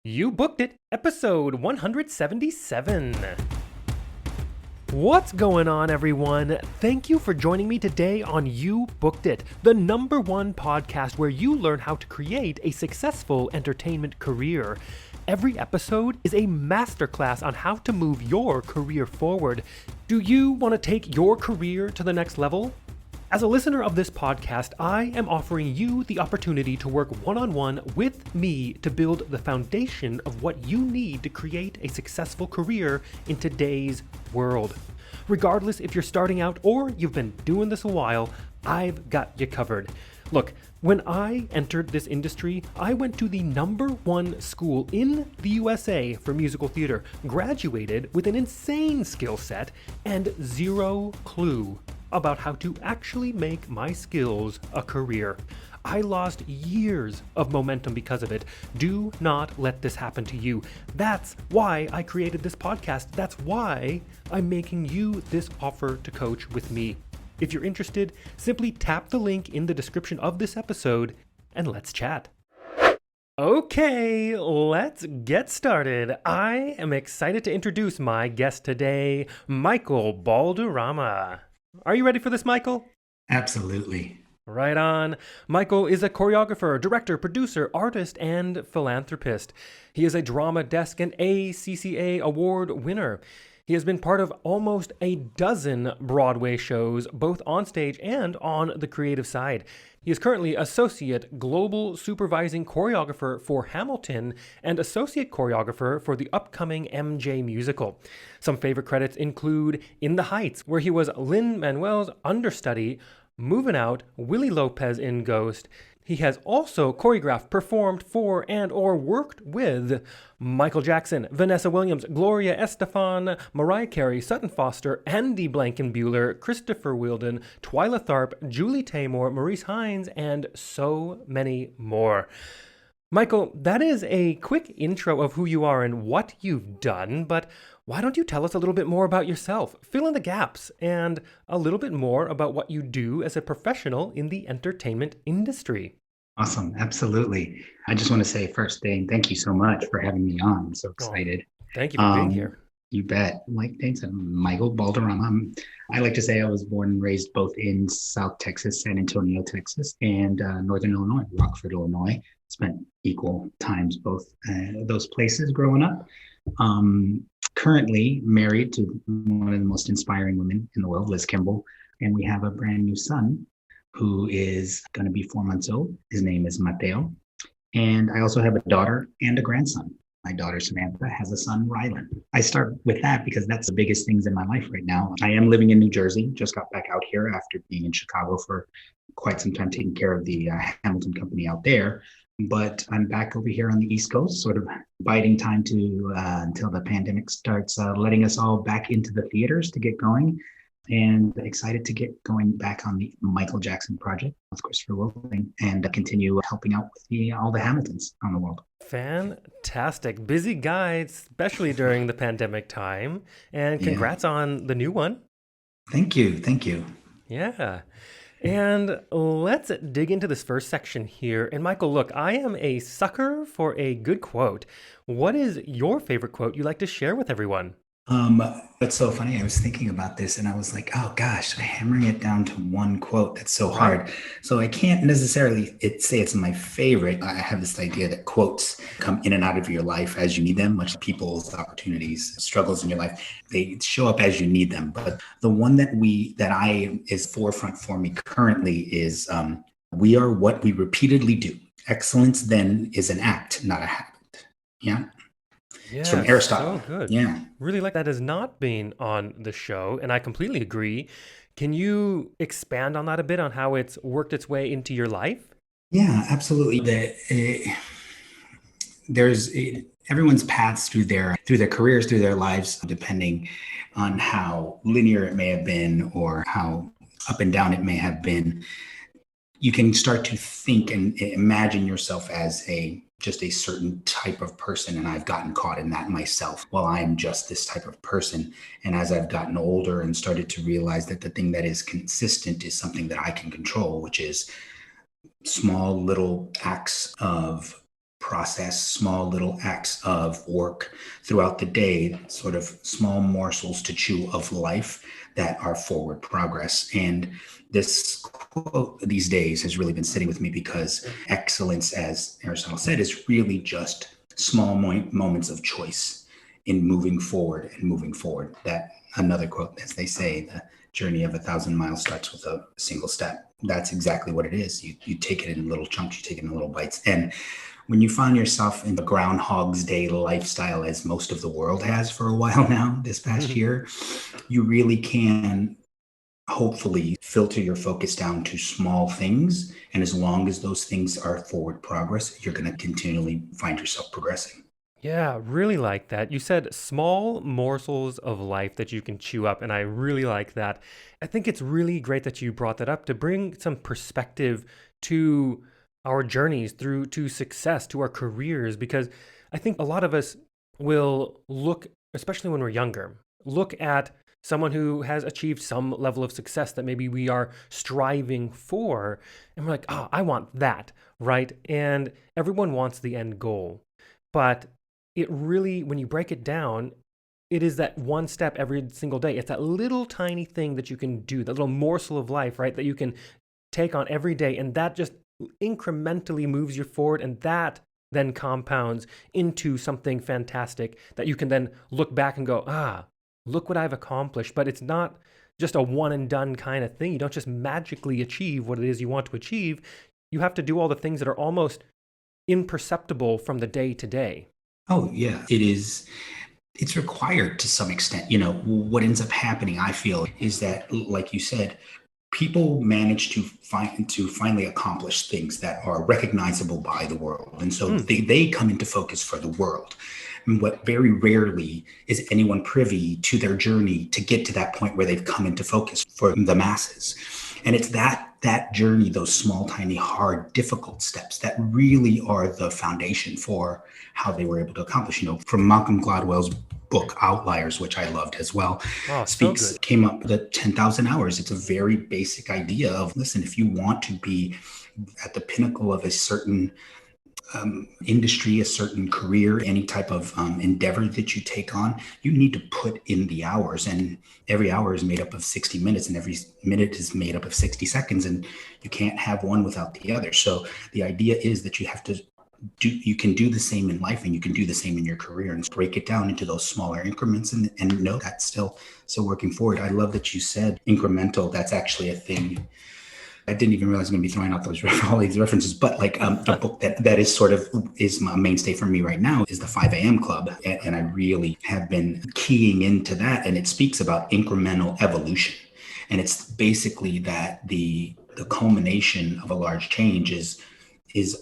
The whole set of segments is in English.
You booked it, episode 177. What's going on, everyone? Thank you for joining me today on You Booked It, the #1 podcast where you learn how to create a successful entertainment career. Every episode is a masterclass on how to move your career forward. Do you want to take your career to the next level? As a listener of this podcast, I am offering you the opportunity to work one-on-one with me to build the foundation of what you need to create a successful career in today's world. Regardless if you're starting out or you've been doing this a while, I've got you covered. Look, when I entered this industry, I went to the #1 school in the USA for musical theater, graduated with an insane skill set, and zero clue about how to actually make my skills a career. I lost years of momentum because of it. Do not let this happen to you. That's why I created this podcast. That's why I'm making you this offer to coach with me. If you're interested, simply tap the link in the description of this episode and let's chat. Okay, let's get started. I am excited to introduce my guest today, Michael Balderrama. Are you ready for this, Michael? Absolutely. Right on. Michael is a choreographer, director, producer, artist, and philanthropist. He is a Drama Desk and ACCA award winner. He has been part of almost a dozen Broadway shows, both on stage and on the creative side. He is currently Associate Global Supervising Choreographer for Hamilton and Associate Choreographer for the upcoming MJ musical. Some favorite credits include In the Heights, where he was Lin-Manuel's understudy, Moving Out, Willie Lopez in Ghost. He has also choreographed, performed for, and or worked with Michael Jackson, Vanessa Williams, Gloria Estefan, Mariah Carey, Sutton Foster, Andy Blankenbuehler, Christopher Wheeldon, Twyla Tharp, Julie Taymor, Maurice Hines, and so many more. Michael, that is a quick intro of who you are and what you've done, but why don't you tell us a little bit more about yourself, fill in the gaps, and a little bit more about what you do as a professional in the entertainment industry? Awesome. Absolutely. I just want to say first, Dane, thank you so much for having me on. I'm so excited. Thank you for being here. You bet. Like Dane said, I'm Michael Balderrama. I like to say I was born and raised both in South Texas, San Antonio, Texas, and Northern Illinois, Rockford, Illinois. Spent equal times both those places growing up. Currently married to one of the most inspiring women in the world, Liz Kimball, and we have a brand new son who is going to be 4 months old. His name is Mateo. And I also have a daughter and a grandson. My daughter, Samantha, has a son, Rylan. I start with that because that's the biggest things in my life right now. I am living in New Jersey, just got back out here after being in Chicago for quite some time, taking care of the Hamilton company out there. But I'm back over here on the East Coast, sort of biding time to until the pandemic starts letting us all back into the theaters to get going. And excited to get going back on the Michael Jackson project with Christopher Wheeldon and continue helping out with all the Hamiltons on the world. Fantastic. Busy guy, especially during the pandemic time. And congrats on the new one. Thank you. Thank you. Yeah. And let's dig into this first section here. And Michael, look, I am a sucker for a good quote. What is your favorite quote you'd like to share with everyone? That's so funny. I was thinking about this and I was like, oh gosh, hammering it down to one quote. That's so hard. So I can't necessarily say it's my favorite. I have this idea that quotes come in and out of your life as you need them, much like people's opportunities, struggles in your life. They show up as you need them. But the one that is forefront for me currently is we are what we repeatedly do. Excellence then is an act, not a habit. Yeah. Yeah, it's from Aristotle. So good. Yeah. Really like that has not been on the show, and I completely agree. Can you expand on that a bit on how it's worked its way into your life? Yeah, absolutely. Everyone's paths through their careers, through their lives, depending on how linear it may have been or how up and down it may have been. You can start to think and imagine yourself as just a certain type of person. And I've gotten caught in that myself. Well, I'm just this type of person. And as I've gotten older and started to realize that the thing that is consistent is something that I can control, which is small little acts of process small little acts of work throughout the day, sort of small morsels to chew of life that are forward progress. And this quote these days has really been sitting with me because excellence, as Aristotle said, is really just small moments of choice in moving forward and moving forward. That another quote, as they say, the journey of 1,000 miles starts with a single step. That's exactly what it is. You take it in little chunks, you take it in little bites. And when you find yourself in the Groundhog's Day lifestyle, as most of the world has for a while now, this past year, you really can hopefully filter your focus down to small things. And as long as those things are forward progress, you're going to continually find yourself progressing. Yeah, really like that. You said small morsels of life that you can chew up, and I really like that. I think it's really great that you brought that up to bring some perspective to our journeys through to success, to our careers, because I think a lot of us will look, especially when we're younger, look at someone who has achieved some level of success that maybe we are striving for, and we're like, oh, I want that, right? And everyone wants the end goal. But it really, when you break it down, it is that one step every single day. It's that little tiny thing that you can do, that little morsel of life, right? That you can take on every day. And that just incrementally moves you forward. And that then compounds into something fantastic that you can then look back and go, look what I've accomplished. But it's not just a one and done kind of thing. You don't just magically achieve what it is you want to achieve. You have to do all the things that are almost imperceptible from the day to day. Oh, yeah, it is. It's required to some extent. You know, what ends up happening, I feel, is that, like you said, people manage to finally accomplish things that are recognizable by the world. And so they come into focus for the world. And what very rarely is anyone privy to their journey to get to that point where they've come into focus for the masses. And it's that journey, those small, tiny, hard, difficult steps that really are the foundation for how they were able to accomplish. You know, from Malcolm Gladwell's book Outliers, which I loved as well, Oh, so good. came up with the 10,000 hours. It's a very basic idea of, listen, if you want to be at the pinnacle of a certain industry, a certain career, any type of endeavor that you take on, you need to put in the hours. And every hour is made up of 60 minutes, and every minute is made up of 60 seconds. And you can't have one without the other. So the idea is that you can do the same in life, and you can do the same in your career, and break it down into those smaller increments, and know that's still working forward. I love that you said incremental. That's actually a thing. I didn't even realize I'm going to be throwing out all these references, but like a book that is my mainstay for me right now is the 5 a.m. Club. And I really have been keying into that. And it speaks about incremental evolution. And it's basically that the culmination of a large change is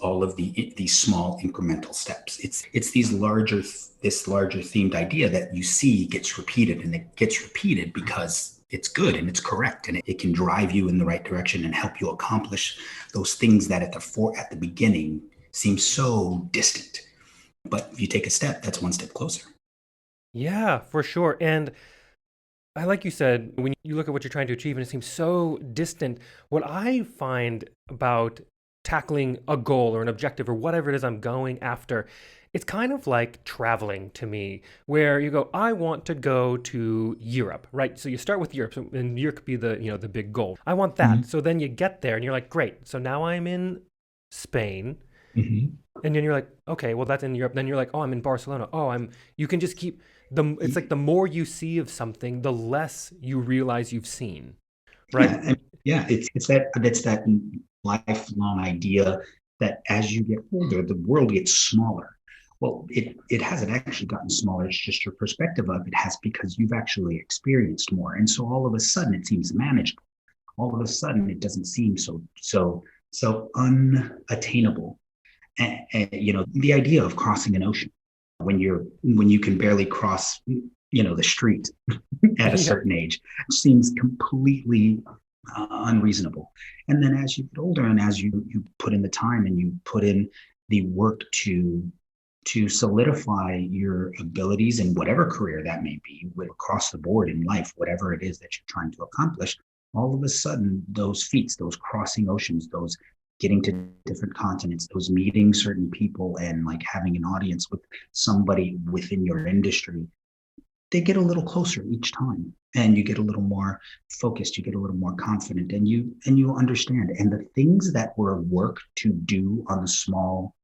all of these small incremental steps. It's this larger themed idea that you see gets repeated, and it gets repeated because it's good and it's correct, and it can drive you in the right direction and help you accomplish those things that at the beginning seem so distant. But if you take a step, that's one step closer. Yeah, for sure. And I like you said, when you look at what you're trying to achieve and it seems so distant, what I find about tackling a goal or an objective or whatever it is I'm going after, it's kind of like traveling to me, where you go, I want to go to Europe, right? So you start with Europe, and Europe could be the big goal. I want that. So then you get there and you're like, great. So now I'm in Spain. Mm-hmm. And then you're like, okay, well, that's in Europe. Then you're like, oh, I'm in Barcelona. You can just keep it's like the more you see of something, the less you realize you've seen, right? It's that lifelong idea that as you get older, the world gets smaller. Well, it hasn't actually gotten smaller. It's just your perspective of it has, because you've actually experienced more. And so all of a sudden it seems manageable. All of a sudden it doesn't seem so unattainable. And the idea of crossing an ocean when you can barely cross, the street at a certain age seems completely unreasonable. And then as you get older, and as you put in the time and you put in the work to solidify your abilities in whatever career that may be, across the board in life, whatever it is that you're trying to accomplish, all of a sudden those feats, those crossing oceans, those getting to different continents, those meeting certain people and like having an audience with somebody within your industry, they get a little closer each time, and you get a little more focused, you get a little more confident, and you understand. And the things that were work to do on the small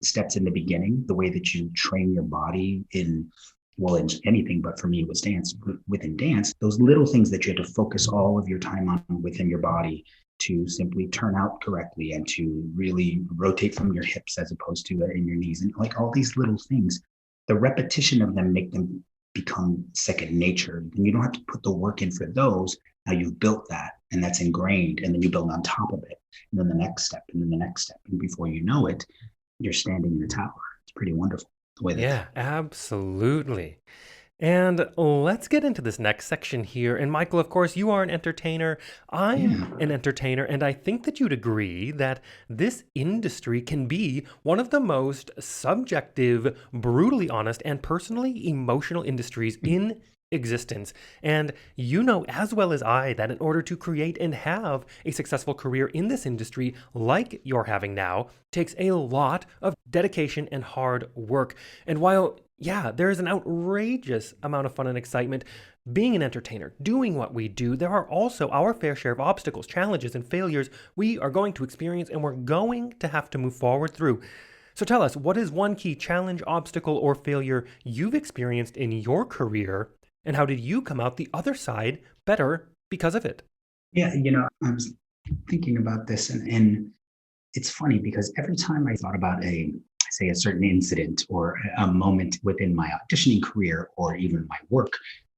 steps in the beginning, the way that you train your body in, well, in anything, but for me it was dance. Within dance, those little things that you had to focus all of your time on within your body to simply turn out correctly and to really rotate from your hips as opposed to in your knees, and like all these little things, the repetition of them make them become second nature, and you don't have to put the work in for those. Now you've built that, and that's ingrained, and then you build on top of it, and then the next step, and then the next step, and before you know it, you're standing in a tower. It's pretty wonderful the way that. Yeah, absolutely. And let's get into this next section here. And Michael, of course, you are an entertainer. I'm an entertainer. And I think that you'd agree that this industry can be one of the most subjective, brutally honest, and personally emotional industries in existence. And you know as well as I that in order to create and have a successful career in this industry like you're having now takes a lot of dedication and hard work. And while there is an outrageous amount of fun and excitement being an entertainer, doing what we do, there are also our fair share of obstacles, challenges, and failures we are going to experience and we're going to have to move forward through. So tell us, what is one key challenge, obstacle, or failure you've experienced in your career, and how did you come out the other side better because of it? Yeah, I was thinking about this, and it's funny because every time I thought about say a certain incident or a moment within my auditioning career or even my work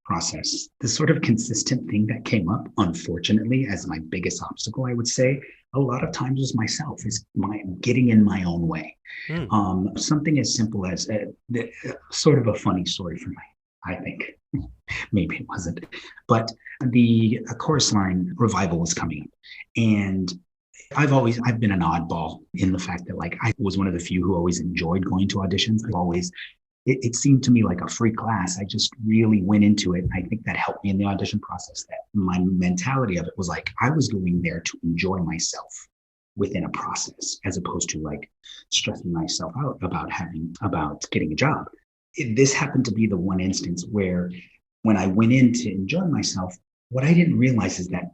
process, the sort of consistent thing that came up, unfortunately, as my biggest obstacle, I would say, a lot of times was myself, is my getting in my own way. Something as simple as sort of a funny story for I think. Maybe it wasn't, but the chorus line revival was coming up, and I've been an oddball in the fact that like I was one of the few who always enjoyed going to auditions. It seemed to me like a free class. I just really went into it. I think that helped me in the audition process. That my mentality of it was like I was going there to enjoy myself within a process, as opposed to like stressing myself out about getting a job. This happened to be the one instance where when I went in to enjoy myself, what I didn't realize is that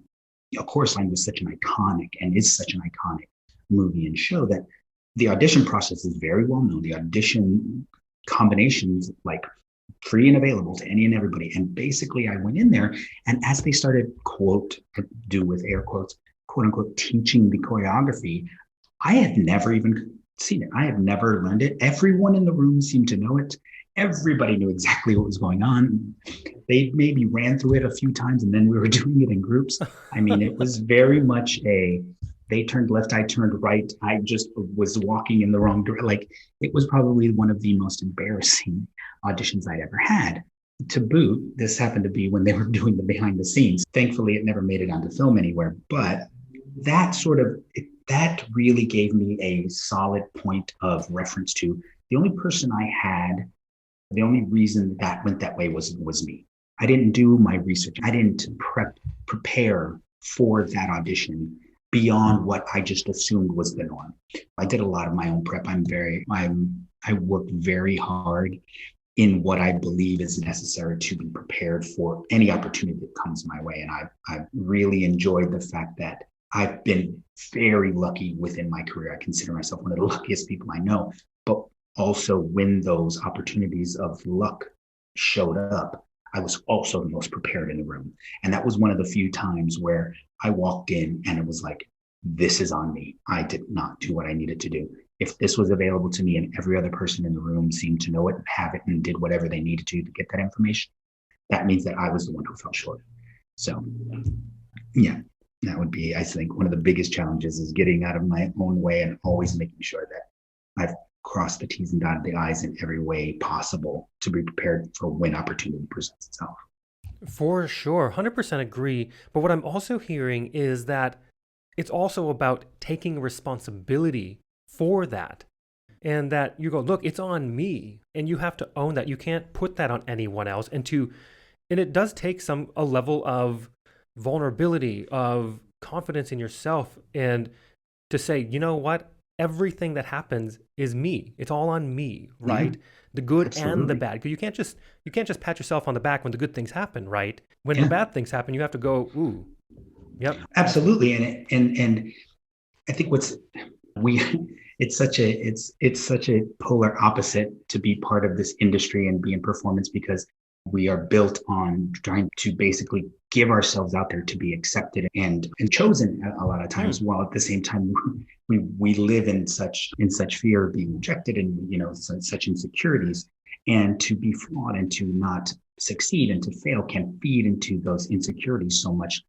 A Chorus Line was such an iconic and is such an iconic movie and show that the audition process is very well known. The audition combinations, like free and available to any and everybody. And basically I went in there, and as they started, quote, do with air quotes, quote unquote, teaching the choreography, I had never even seen it. I had never learned it. Everyone in the room seemed to know it. Everybody knew exactly what was going on. They maybe ran through it a few times, and then we were doing it in groups. I mean, it was very much they turned left, I turned right. I just was walking in the wrong direction. Like, it was probably one of the most embarrassing auditions I'd ever had. To boot, this happened to be when they were doing the behind the scenes. Thankfully, it never made it onto film anywhere, but that really gave me a solid point of reference to the only person I had. The only reason that went that way was me. I didn't do my research. I didn't prepare for that audition beyond what I just assumed was the norm. I did a lot of my own prep. I worked very hard in what I believe is necessary to be prepared for any opportunity that comes my way. And I really enjoyed the fact that I've been very lucky within my career. I consider myself one of the luckiest people I know, but also when those opportunities of luck showed up, I was also the most prepared in the room. And that was one of the few times where I walked in and it was like, this is on me. I did not do what I needed to do. If this was available to me and every other person in the room seemed to know it and have it and did whatever they needed to get that information, that means that I was the one who fell short. So yeah, that would be, I think, one of the biggest challenges is getting out of my own way and always making sure that I've crossed the T's and dotted the I's in every way possible to be prepared for when opportunity presents itself. For sure, 100% agree. But what I'm also hearing is that it's also about taking responsibility for that. And that you go, look, it's on me. And you have to own that. You can't put that on anyone else. And it does take a level of vulnerability, of confidence in yourself. And to say, you know what? Everything that happens is me. It's all on me, Yeah, right? The good and the absolutely. bad. Because you can't just pat yourself on the back when the good things happen, right? When the Yeah, bad things happen, you have to go, ooh, yep, absolutely. And I think we it's such a polar opposite to be part of this industry and be in performance because we are built on trying to basically give ourselves out there to be accepted and chosen a lot of times, hmm, while at the same time we live in such fear of being rejected and such insecurities, and to be flawed and to not succeed and to fail can feed into those insecurities so much.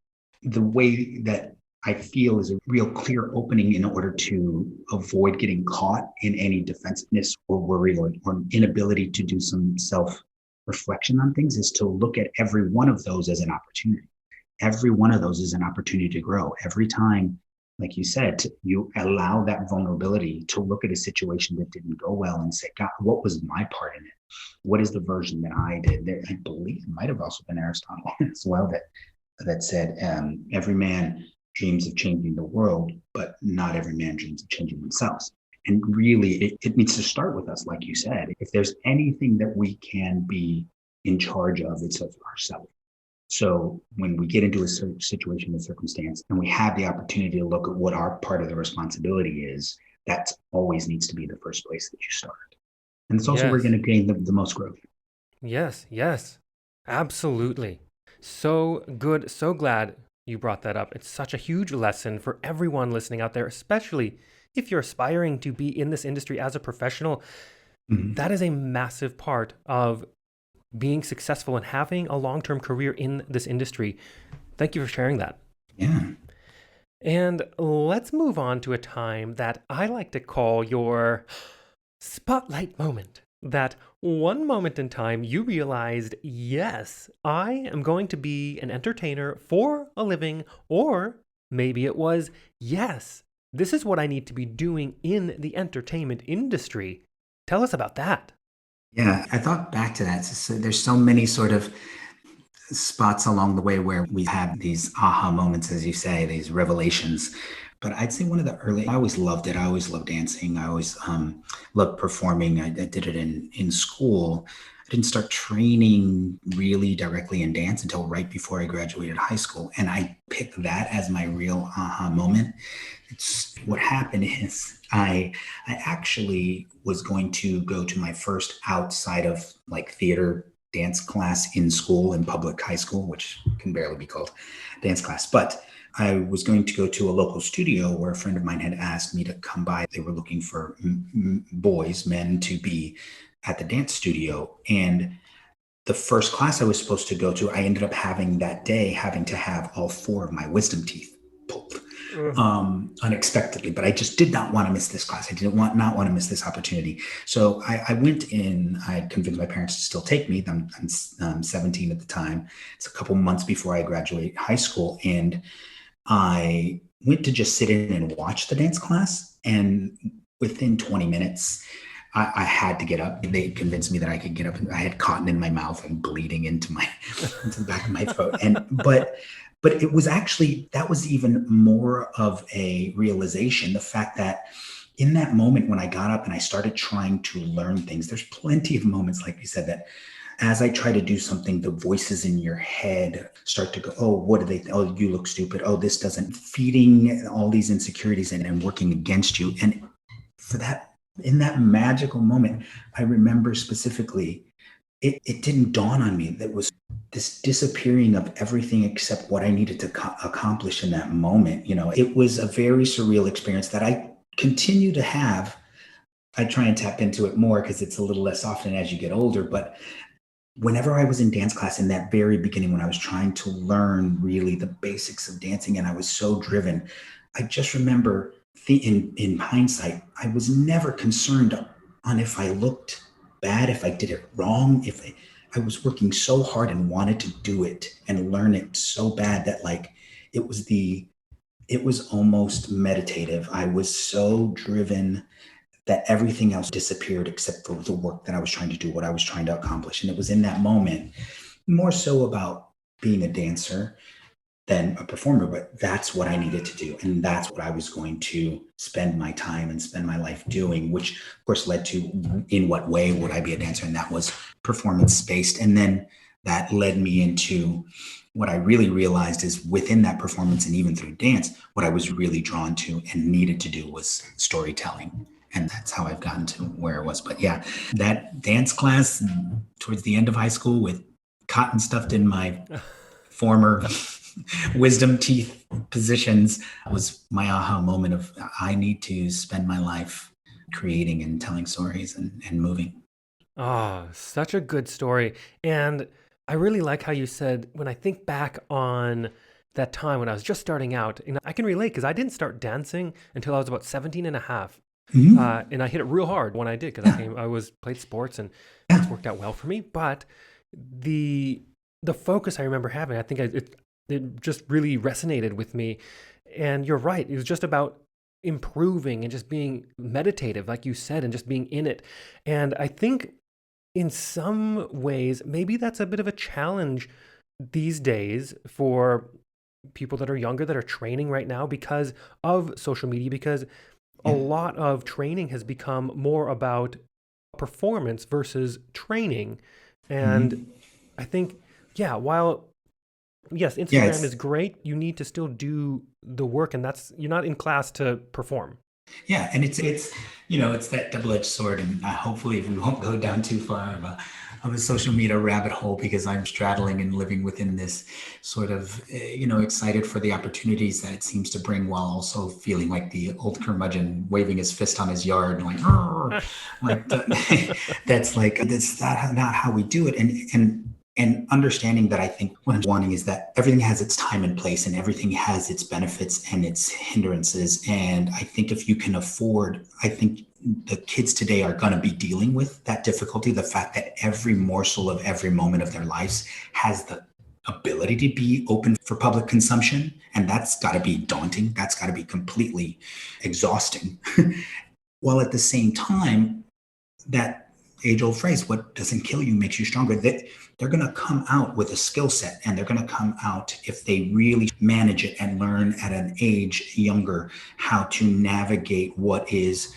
The way that I feel is a real clear opening in order to avoid getting caught in any defensiveness or worry or inability to do some self reflection on things is to look at every one of those as an opportunity. Every one of those is an opportunity to grow. Every time, like you said, you allow that vulnerability to look at a situation that didn't go well and say, God, what was my part in it? What is the version that I did? I believe it might have also been Aristotle as well that said, every man dreams of changing the world, but not every man dreams of changing themselves. And really, it needs to start with us, like you said. If there's anything that we can be in charge of, it's of ourselves. So when we get into a situation, a circumstance, and we have the opportunity to look at what our part of the responsibility is, that always needs to be the first place that you start. And it's also where you're yes, going to gain the most growth. yes, yes, absolutely. So good. So glad you brought that up. It's such a huge lesson for everyone listening out there, especially if you're aspiring to be in this industry as a professional. Mhm. That is a massive part of being successful and having a long term career in this industry. Thank you for sharing that. Yeah. And let's move on to a time that I like to call your spotlight moment. That one moment in time you realized, yes, I am going to be an entertainer for a living, or maybe it was, yes, this is what I need to be doing in the entertainment industry. Tell us about that. Yeah, I thought back to that. So there's so many sort of spots along the way where we have these aha moments, as you say, these revelations. But I'd say one of the early, I always loved it. I always loved dancing. I always loved performing. I did it in school. I didn't start training really directly in dance until right before I graduated high school. And I picked that as my real aha moment. It's what happened is I actually was going to go to my first outside of like theater dance class in school, in public high school, which can barely be called dance class. But I was going to go to a local studio where a friend of mine had asked me to come by. They were looking for boys, men, to be at the dance studio. And the first class I was supposed to go to, I ended up having that day having to have all four of my wisdom teeth pulled Ugh. unexpectedly. But I just did not want to miss this class. I didn't want not want to miss this opportunity. So I went in. I convinced my parents to still take me. I'm 17 at the time. It's a couple months before I graduate high school, and I went to just sit in and watch the dance class. And within 20 minutes, I had to get up. They convinced me that I could get up. I had cotton in my mouth and bleeding into my into the back of my throat. But it was actually that was even more of a realization. The fact that in that moment when I got up and I started trying to learn things, there's plenty of moments, like you said, that as I try to do something, the voices in your head start to go, oh, what do they, oh, you look stupid. Oh, this doesn't, feeding all these insecurities and working against you. And for that, in that magical moment, I remember specifically, it didn't dawn on me that was this disappearing of everything except what I needed to accomplish in that moment. It was a very surreal experience that I continue to have. I try and tap into it more because it's a little less often as you get older. But whenever I was in dance class in that very beginning, when I was trying to learn really the basics of dancing and I was so driven, I just remember in hindsight, I was never concerned on if I looked bad, if I did it wrong, if I was working so hard and wanted to do it and learn it so bad that like it was the it was almost meditative. I was so driven that everything else disappeared except for the work that I was trying to do, what I was trying to accomplish. And it was in that moment, more so about being a dancer, than a performer, but that's what I needed to do. And that's what I was going to spend my time and spend my life doing, which of course led to in what way would I be a dancer? And that was performance based. And then that led me into what I really realized is within that performance and even through dance, what I was really drawn to and needed to do was storytelling. And that's how I've gotten to where I was. But yeah, that dance class towards the end of high school with cotton stuffed in my former wisdom teeth positions was my aha moment of I need to spend my life creating and telling stories and moving. Ah, such a good story. And I really like how you said, when I think back on that time when I was just starting out, and I can relate because I didn't start dancing until I was about 17 and a half. Mm-hmm. And I hit it real hard when I did because Yeah. I was played sports and it's Yeah. worked out well for me. But the the focus I remember having, I think it just really resonated with me. And you're right, it was just about improving and just being meditative, like you said, and just being in it. And I think in some ways, maybe that's a bit of a challenge these days for people that are younger that are training right now because of social media, because a Yeah. lot of training has become more about performance versus training. And Mm-hmm. I think, yeah, while yes, Yeah. Instagram is great, you need to still do the work, and that's you're not in class to perform. Yeah, and it's it's that double-edged sword, and hopefully we won't go down too far of a social media rabbit hole because I'm straddling and living within this sort of excited for the opportunities that it seems to bring, while also feeling like the old curmudgeon waving his fist on his yard, like "Arr!" like that's like that's not how we do it, and understanding that I think what I'm wanting is that everything has its time and place and everything has its benefits and its hindrances. And I think if you can afford, I think the kids today are going to be dealing with that difficulty, the fact that every morsel of every moment of their lives has the ability to be open for public consumption. And that's got to be daunting. That's got to be completely exhausting. While at the same time, that age old phrase, what doesn't kill you makes you stronger. They're going to come out with a skill set, and they're going to come out if they really manage it and learn at an age younger how to navigate what is,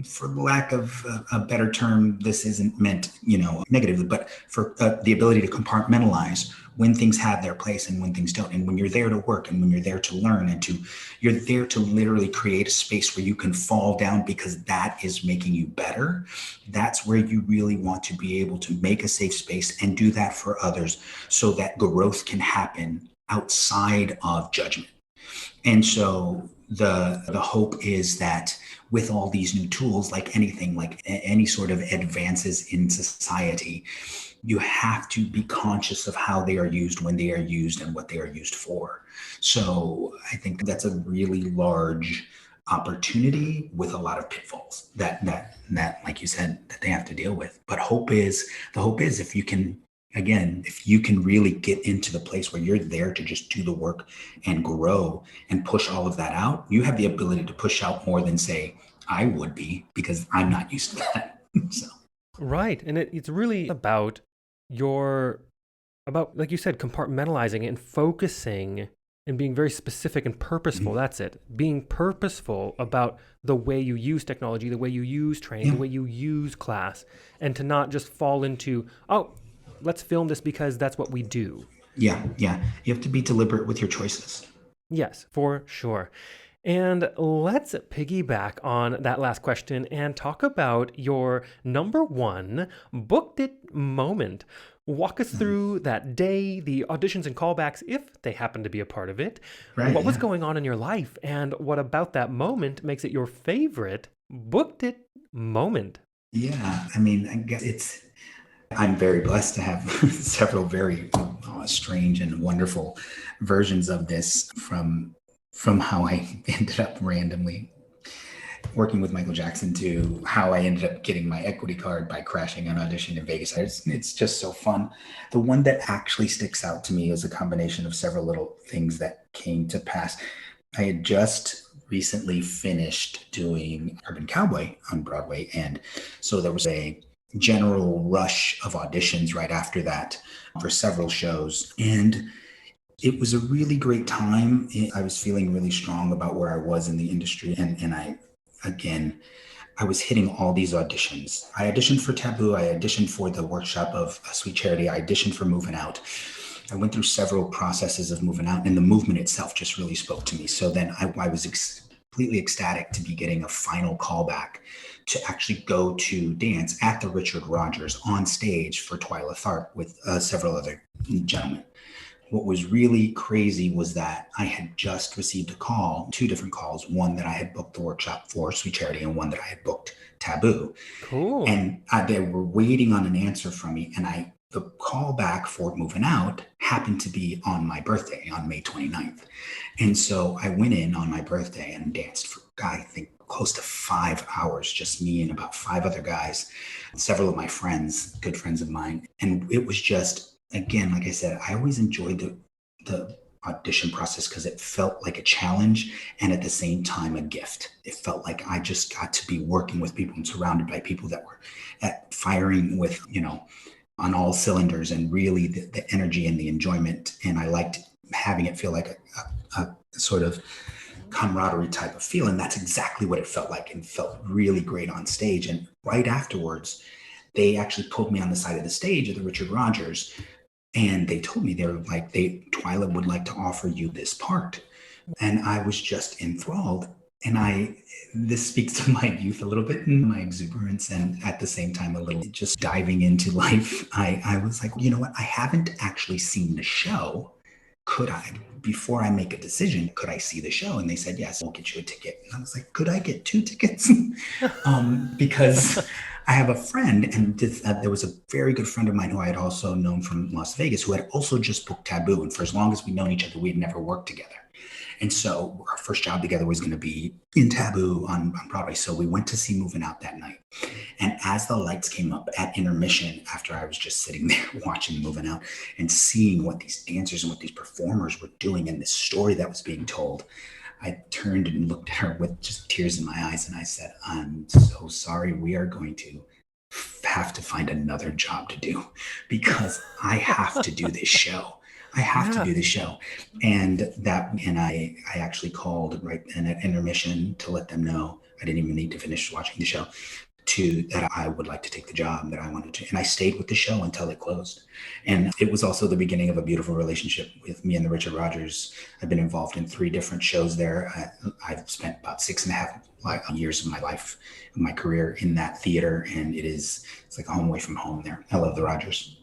for lack of a better term, this isn't meant, negatively, but for the ability to compartmentalize when things have their place and when things don't. And when you're there to work and when you're there to learn you're there to literally create a space where you can fall down because that is making you better. That's where you really want to be able to make a safe space and do that for others so that growth can happen outside of judgment. And so the hope is that with all these new tools, like anything, like any sort of advances in society, you have to be conscious of how they are used, when they are used, and what they are used for. So I think that's a really large opportunity with a lot of pitfalls that like you said, that they have to deal with. But the hope is if you can, again, if you can really get into the place where you're there to just do the work and grow and push all of that out, you have the ability to push out more than, say, I would be, because I'm not used to that. So, Right. And it's really about your, about, like you said, compartmentalizing and focusing and being very specific and purposeful. mhm. That's it. Being purposeful about the way you use technology, the way you use training, Yeah, the way you use class, and to not just fall into, oh, let's film this because that's what we do. yeah. You have to be deliberate with your choices. Yes, for sure. And let's piggyback on that last question and talk about your number one booked it moment. Walk us Mhm. through that day, the auditions and callbacks, if they happen to be a part of it. Right. What was Yeah. going on in your life, and what about that moment makes it your favorite booked it moment? Yeah. I mean, I guess I'm very blessed to have several very strange and wonderful versions of this from how I ended up randomly working with Michael Jackson to how I ended up getting my equity card by crashing an audition in Vegas. It's just so fun. The one that actually sticks out to me is a combination of several little things that came to pass. I had just recently finished doing Urban Cowboy on Broadway. And so there was a general rush of auditions right after that for several shows. And It was a really great time. I was feeling really strong about where I was in the industry. And again, I was hitting all these auditions. I auditioned for Taboo. I auditioned for the workshop of Sweet Charity. I auditioned for Moving Out. I went through several processes of moving out, and the movement itself just really spoke to me. So then I was completely ecstatic to be getting a final callback to actually go to dance at the Richard Rogers on stage for Twyla Tharp with several other gentlemen. What was really crazy was that I had just received a call, two different calls, one that I had booked the workshop for Sweet Charity and one that I had booked Taboo. Cool. And they were waiting on an answer from me. And the call back for Moving Out happened to be on my birthday on May 29th. And so I went in on my birthday and danced for, I think, close to 5 hours, just me and about 5 other guys, several of my friends, good friends of mine. And it was just, again, like I said, I always enjoyed the audition process because it felt like a challenge and at the same time a gift. It felt like I just got to be working with people and surrounded by people that were firing with, on all cylinders, and really the energy and the enjoyment. And I liked having it feel like a sort of camaraderie type of feeling. That's exactly what it felt like, and felt really great on stage. And right afterwards, they actually pulled me on the side of the stage of the Richard Rogers, and they told me, they were like, Twyla would like to offer you this part. And I was just enthralled. And this speaks to my youth a little bit, and my exuberance, and at the same time, a little just diving into life. I was like, you know what? I haven't actually seen the show. Could I, before I make a decision, could I see the show? And they said, yes, we'll get you a ticket. And I was like, could I get 2 tickets? Because I have a friend, and there was a very good friend of mine who I had also known from Las Vegas, who had also just booked Taboo. And for as long as we'd known each other, we had never worked together. And so our first job together was going to be in Taboo on Broadway. So we went to see Moving Out that night. And as the lights came up at intermission, after I was just sitting there watching Moving Out and seeing what these dancers and what these performers were doing and this story that was being told, I turned and looked at her with just tears in my eyes. And I said, I'm so sorry. We are going to have to find another job to do, because I have to do this show. I have to do the show. And I actually called right in at intermission to let them know. I didn't even need to finish watching the show, that I would like to take the job, that I wanted to. And I stayed with the show until it closed. And it was also the beginning of a beautiful relationship with me and the Richard Rogers. I've been involved in 3 different shows there. I've spent about 6.5 years of my life, of my career in that theater. And it's like a home away from home there. I love the Rogers.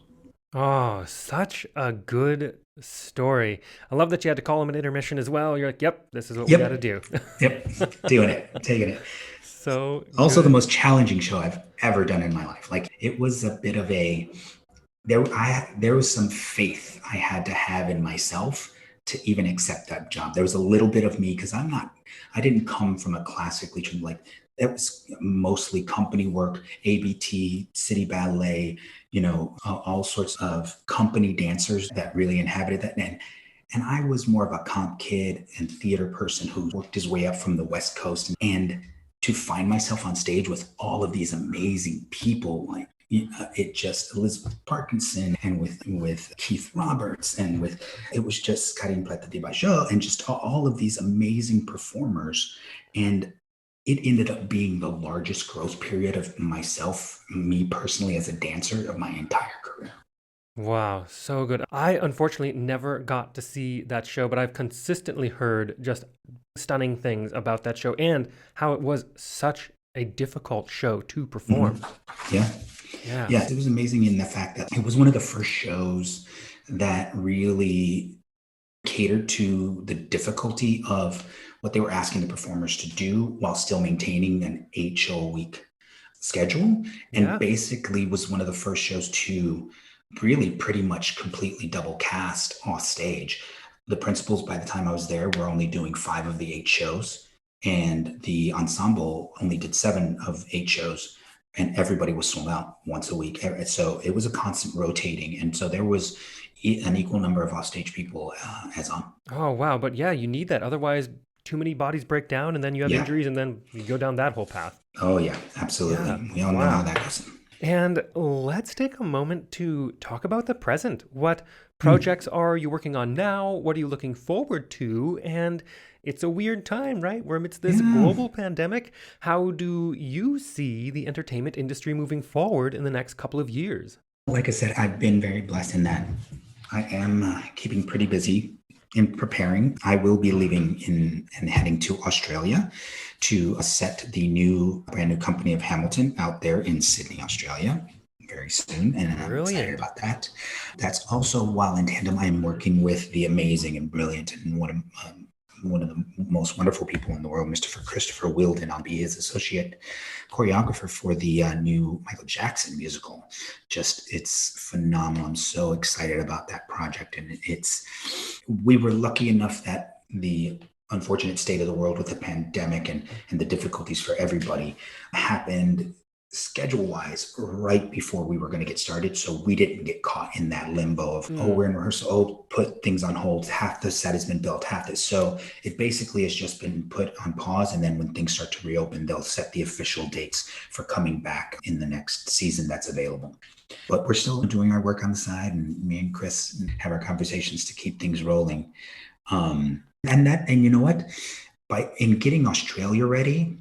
Oh, such a good story. I love that you had to call him an intermission as well. You're like, yep, this is what we got to do. Yep. Doing it, taking it. So also good. the most challenging show I've ever done in my life. Like, it was a bit of there was some faith I had to have in myself to even accept that job. There was a little bit of me, because I didn't come from a classically trained, like, that was mostly company work, ABT, City Ballet, all sorts of company dancers that really inhabited that. And I was more of a comp kid and theater person who worked his way up from the West Coast. And to find myself on stage with all of these amazing people, like, it just, Elizabeth Parkinson, and with Keith Roberts, and it was just Karine Plata de Bajot, and just all of these amazing performers. And it ended up being the largest growth period of me personally, as a dancer, of my entire career. Wow, so good. I unfortunately never got to see that show, but I've consistently heard just stunning things about that show and how it was such a difficult show to perform. Mm-hmm. Yeah, it was amazing in the fact that it was one of the first shows that really catered to the difficulty of what they were asking the performers to do while still maintaining an 8-show a week schedule. And basically was one of the first shows to really pretty much completely double cast off stage. The principals, by the time I was there, were only doing 5 of the 8 shows, and the ensemble only did 7 of 8 shows, and everybody was sold out once a week. So it was a constant rotating. And so there was an equal number of offstage people as on. Oh, wow. But yeah, you need that. Otherwise, too many bodies break down, and then you have injuries, and then you go down that whole path. Oh, yeah, absolutely. We all know how that goes. And let's take a moment to talk about the present. What Mm. projects are you working on now? What are you looking forward to? And it's a weird time, right? We're amidst this Yeah. global pandemic. How do you see the entertainment industry moving forward in the next couple of years? Like I said, I've been very blessed in that I am keeping pretty busy in preparing. I will be leaving in and heading to Australia to set the brand new company of Hamilton out there in Sydney, Australia, very soon. And I'm excited Brilliant. about that. That's also while in tandem, I'm working with the amazing and brilliant and one of the most wonderful people in the world, Mr. Christopher Wilden. I'll be his associate choreographer for the new Michael Jackson musical. Just, it's phenomenal. I'm so excited about that project. And we were lucky enough that the unfortunate state of the world with the pandemic and the difficulties for everybody happened schedule wise right before we were going to get started. So we didn't get caught in that limbo of, oh, we're Hmm. in rehearsal, oh, put things on hold. Half the set has been built, half this. So it basically has just been put on pause. And then when things start to reopen, they'll set the official dates for coming back in the next season that's available. But we're still doing our work on the side, and me and Chris have our conversations to keep things rolling. And you know what? By in getting Australia ready,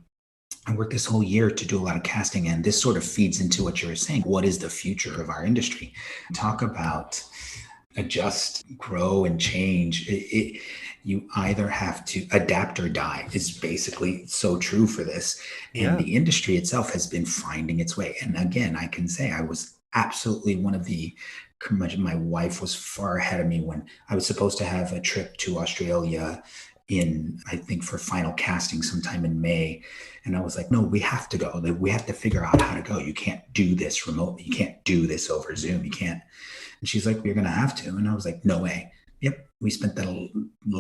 I worked this whole year to do a lot of casting, and this sort of feeds into what you were saying. What is the future of our industry? Talk about adjust, grow, and change. You either have to adapt or die, is basically so true for this. And Yeah. the industry itself has been finding its way. And again, I can say I was absolutely one of the my wife was far ahead of me when I was supposed to have a trip to Australia in, I think, for final casting sometime in May. And I was like, no, we have to go. We have to figure out how to go. You can't do this remotely. You can't do this over Zoom. You can't. And she's like, we're going to have to. And I was like, no way. Yep. We spent the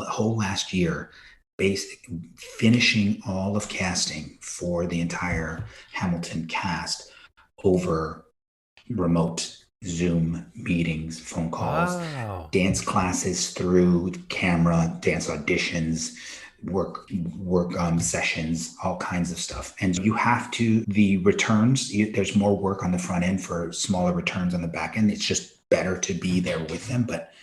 whole last year basic finishing all of casting for the entire Hamilton cast over remote Zoom meetings, phone calls, Wow. dance classes through camera, dance auditions, work sessions, all kinds of stuff. And you have to the returns. There's more work on the front end for smaller returns on the back end. It's just better to be there with them. But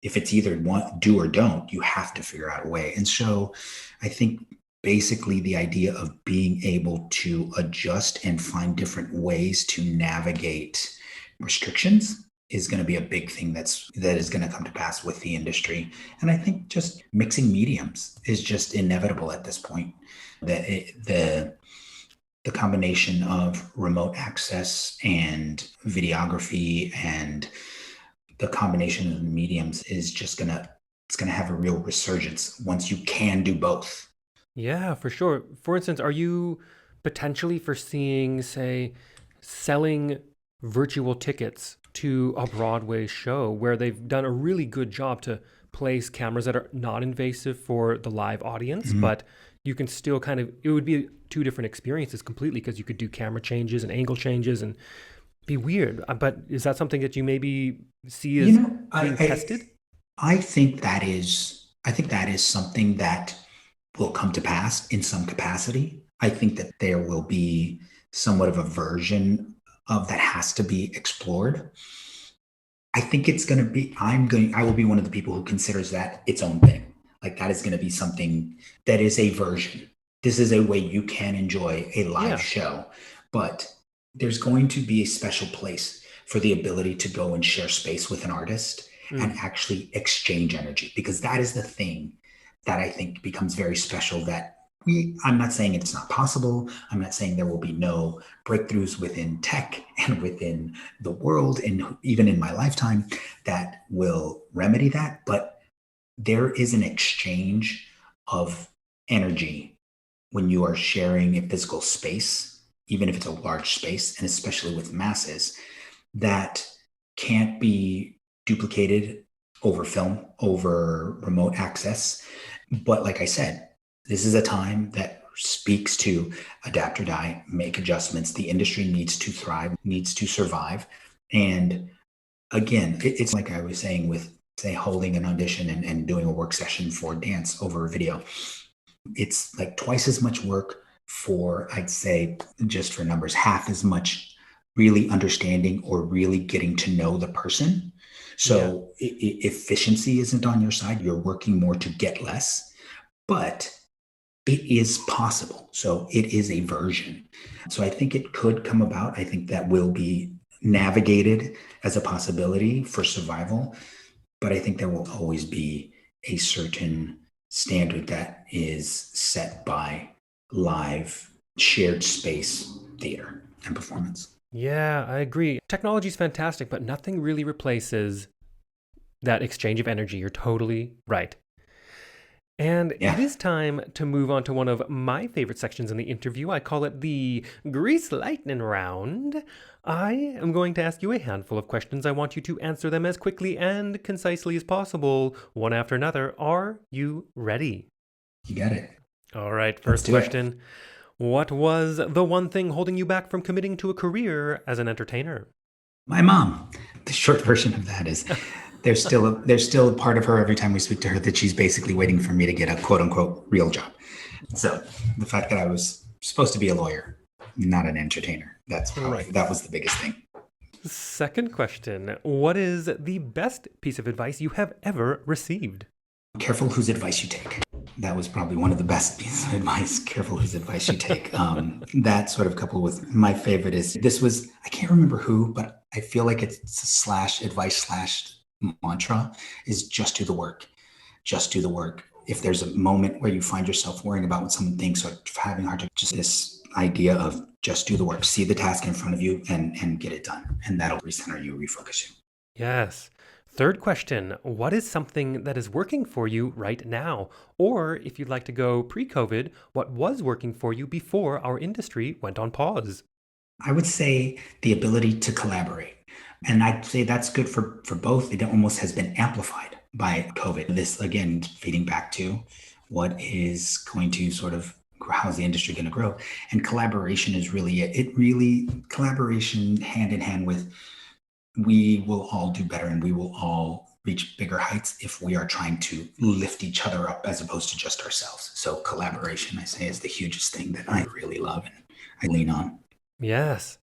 if it's either do or don't, you have to figure out a way. And so, I think basically the idea of being able to adjust and find different ways to navigate restrictions is going to be a big thing that is going to come to pass with the industry. And I think just mixing mediums is just inevitable at this point. The combination of remote access and videography and the combination of the mediums is just gonna have a real resurgence once you can do both. Yeah, for sure. For instance, are you potentially foreseeing, say, selling virtual tickets to a Broadway show where they've done a really good job to place cameras that are not invasive for the live audience, Mhm. but you can still kind of, it would be two different experiences completely because you could do camera changes and angle changes and be weird. But is that something that you maybe see You as know, being tested? I think that is something that will come to pass in some capacity. I think that there will be somewhat of a version of that has to be explored. I think it's going to be, I will be one of the people who considers that its own thing. Like that is going to be something that is a version. This is a way you can enjoy a live Yeah. show, but there's going to be a special place for the ability to go and share space with an artist and Mm. actually exchange energy, because that is the thing that I think becomes very special that I'm not saying it's not possible. I'm not saying there will be no breakthroughs within tech and within the world and even in my lifetime that will remedy that. But there is an exchange of energy when you are sharing a physical space, even if it's a large space, and especially with masses, that can't be duplicated over film, over remote access. But like I said, this is a time that speaks to adapt or die, make adjustments. The industry needs to thrive, needs to survive. And again, it's like I was saying with, say, holding an audition and doing a work session for dance over a video. It's like twice as much work for, I'd say, just for numbers, half as much really understanding or really getting to know the person. Yeah. So efficiency isn't on your side. You're working more to get less, but it is possible. So it is a version. So I think it could come about. I think that will be navigated as a possibility for survival. But I think there will always be a certain standard that is set by live, shared space theater and performance. Yeah, I agree. Technology is fantastic, but nothing really replaces that exchange of energy. You're totally right. And it Yeah. is time to move on to one of my favorite sections in the interview. I call it the Grease Lightning Round. I am going to ask you a handful of questions. I want you to answer them as quickly and concisely as possible, one after another. Are you ready? You got it. All right, Let's first do it. question. What was the one thing holding you back from committing to a career as an entertainer? My mom. The short version of that is there's still a part of her every time we speak to her that she's basically waiting for me to get a quote unquote real job. So the fact that I was supposed to be a lawyer, not an entertainer, Right. that was the biggest thing. Second question. What is the best piece of advice you have ever received? Careful whose advice you take. That was probably one of the best pieces of advice. Careful whose advice you take. That sort of coupled with my favorite is this was, I can't remember who, but I feel like it's a slash advice slash mantra is just do the work. Just do the work. If there's a moment where you find yourself worrying about what someone thinks or having hard to just this idea of just do the work, see the task in front of you and get it done. And that'll recenter you, refocus you. Yes. Third question. What is something that is working for you right now? Or if you'd like to go pre COVID, what was working for you before our industry went on pause? I would say the ability to collaborate. And I'd say that's good for both. It almost has been amplified by COVID. This, again, feeding back to what is going to sort of, how's the industry going to grow? And collaboration is really it. It really, collaboration hand in hand with, we will all do better and we will all reach bigger heights if we are trying to lift each other up as opposed to just ourselves. So collaboration, I say, is the hugest thing that I really love and I lean on. Yes.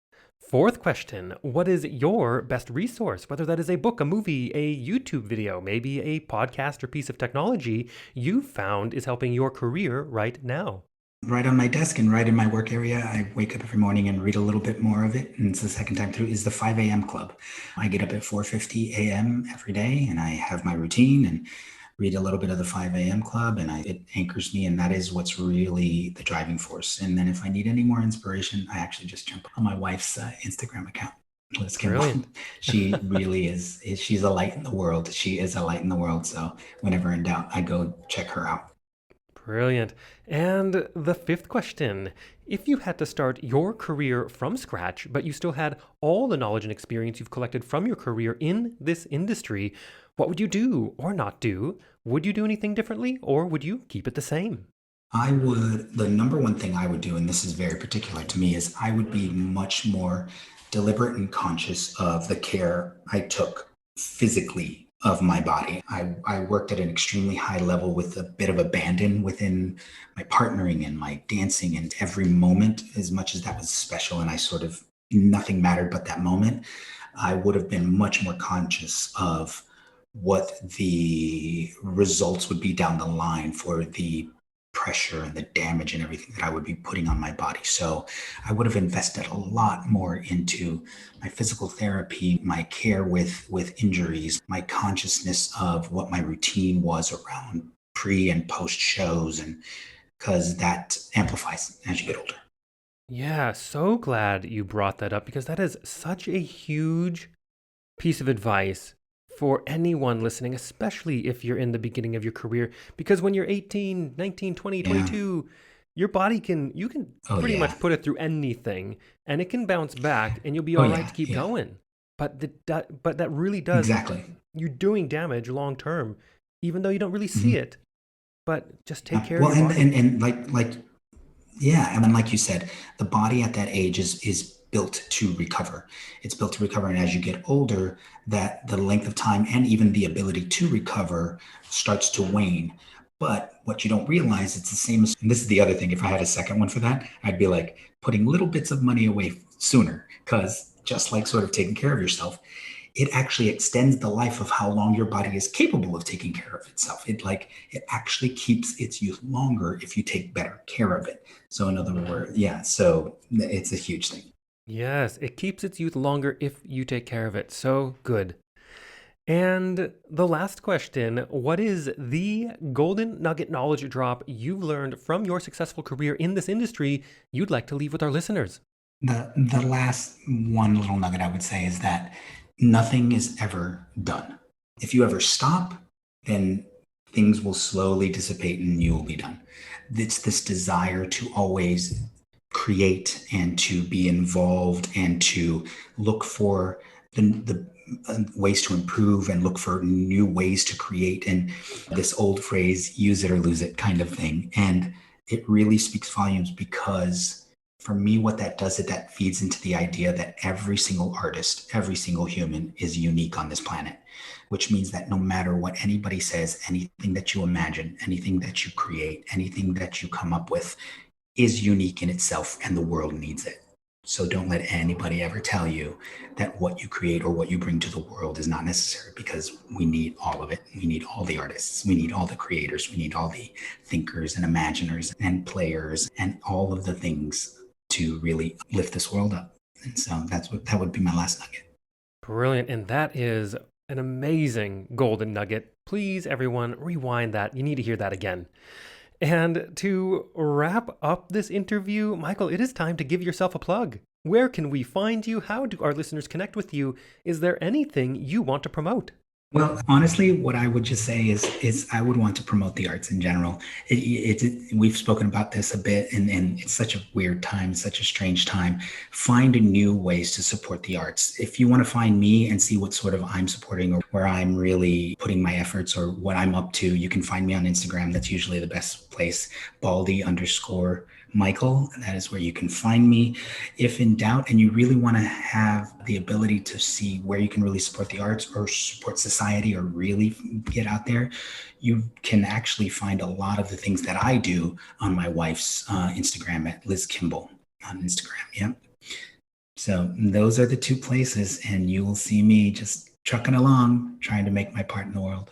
Fourth question. What is your best resource? Whether that is a book, a movie, a YouTube video, maybe a podcast or piece of technology you found is helping your career right now. Right on my desk and right in my work area, I wake up every morning and read a little bit more of it. And it's the second time through is the 5 a.m. club. I get up at 4:50 a.m. every day and I have my routine and read a little bit of the 5 a.m. club and it anchors me. And that is what's really the driving force. And then if I need any more inspiration, I actually just jump on my wife's Instagram account. Liz Kimball. Brilliant. She really she's a light in the world. She is a light in the world. So whenever in doubt, I go check her out. Brilliant. And the fifth question. If you had to start your career from scratch, but you still had all the knowledge and experience you've collected from your career in this industry, what would you do or not do? Would you do anything differently or would you keep it the same? The number one thing I would do, and this is very particular to me, is I would be much more deliberate and conscious of the care I took physically of my body. I worked at an extremely high level with a bit of abandon within my partnering and my dancing, and every moment, as much as that was special and I sort of, nothing mattered but that moment, I would have been much more conscious of what the results would be down the line for the pressure and the damage and everything that I would be putting on my body. So I would have invested a lot more into my physical therapy, my care with injuries, my consciousness of what my routine was around pre and post shows, and because that amplifies as you get older. Yeah, so glad you brought that up because that is such a huge piece of advice for anyone listening, especially if you're in the beginning of your career. Because when you're 18, 19, 20, Yeah. 22, your body you can Oh pretty yeah. much put it through anything and it can bounce back and you'll be Oh all right yeah. to keep Yeah. going. But that really does, Exactly. you're doing damage long term, even though you don't really see Mhm. it. But just take Yeah. care of Well, your body. and like yeah, and then like you said, the body at that age is built to recover. It's built to recover, and as you get older, that the length of time and even the ability to recover starts to wane. But what you don't realize, it's the same as, and this is the other thing. If I had a second one for that, I'd be like putting little bits of money away sooner, because just like sort of taking care of yourself, it actually extends the life of how long your body is capable of taking care of itself. It actually keeps its youth longer if you take better care of it. So in other words, yeah, so it's a huge thing. Yes, it keeps its youth longer if you take care of it. So good. And the last question, what is the golden nugget knowledge drop you've learned from your successful career in this industry you'd like to leave with our listeners? The last one little nugget I would say is that nothing is ever done. If you ever stop, then things will slowly dissipate and you will be done. It's this desire to always create and to be involved and to look for the ways to improve and look for new ways to create, and this old phrase, use it or lose it kind of thing. And it really speaks volumes, because for me, what that does is that feeds into the idea that every single artist, every single human is unique on this planet, which means that no matter what anybody says, anything that you imagine, anything that you create, anything that you come up with is unique in itself, and the world needs it. So don't let anybody ever tell you that what you create or what you bring to the world is not necessary, because we need all of it. We need all the artists. We need all the creators. We need all the thinkers and imaginers and players and all of the things to really lift this world up. And so that would be my last nugget. Brilliant. And that is an amazing golden nugget. Please, everyone, rewind that. You need to hear that again. And to wrap up this interview, Michael, it is time to give yourself a plug. Where can we find you? How do our listeners connect with you? Is there anything you want to promote? Well, honestly, what I would just say is I would want to promote the arts in general. We've spoken about this a bit, and it's such a weird time, such a strange time. Find new ways to support the arts. If you want to find me and see what sort of I'm supporting or where I'm really putting my efforts or what I'm up to, you can find me on Instagram. That's usually the best place, Baldy_Michael. That is where you can find me. If in doubt and you really want to have the ability to see where you can really support the arts or support society or really get out there, you can actually find a lot of the things that I do on my wife's Instagram at Liz Kimball on Instagram. Yep. So those are the two places, and you will see me just trucking along, trying to make my part in the world.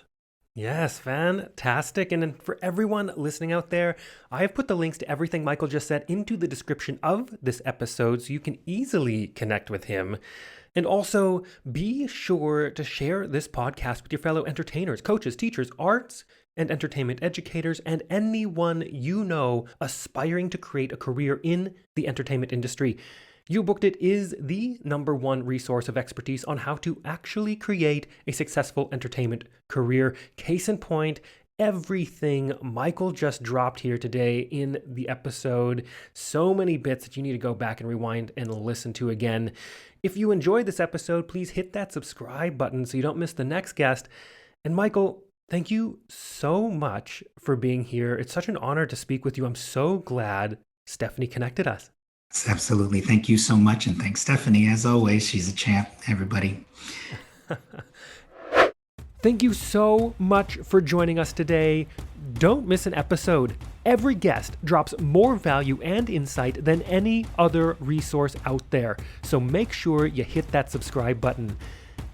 Yes, fantastic. And then for everyone listening out there, I have put the links to everything Michael just said into the description of this episode so you can easily connect with him. And also be sure to share this podcast with your fellow entertainers, coaches, teachers, arts and entertainment educators, and anyone you know aspiring to create a career in the entertainment industry. You Booked It is the #1 resource of expertise on how to actually create a successful entertainment career. Case in point, everything Michael just dropped here today in the episode. So many bits that you need to go back and rewind and listen to again. If you enjoyed this episode, please hit that subscribe button so you don't miss the next guest. And Michael, thank you so much for being here. It's such an honor to speak with you. I'm so glad Stephanie connected us. Absolutely. Thank you so much. And thanks, Stephanie. As always, she's a champ, everybody. Thank you so much for joining us today. Don't miss an episode. Every guest drops more value and insight than any other resource out there. So make sure you hit that subscribe button.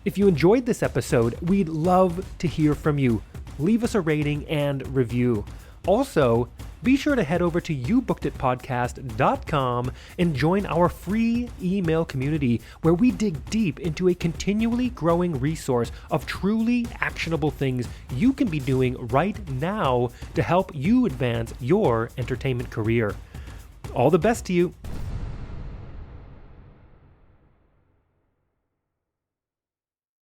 If you enjoyed this episode, we'd love to hear from you. Leave us a rating and review. Also, be sure to head over to youbookeditpodcast.com and join our free email community where we dig deep into a continually growing resource of truly actionable things you can be doing right now to help you advance your entertainment career. All the best to you.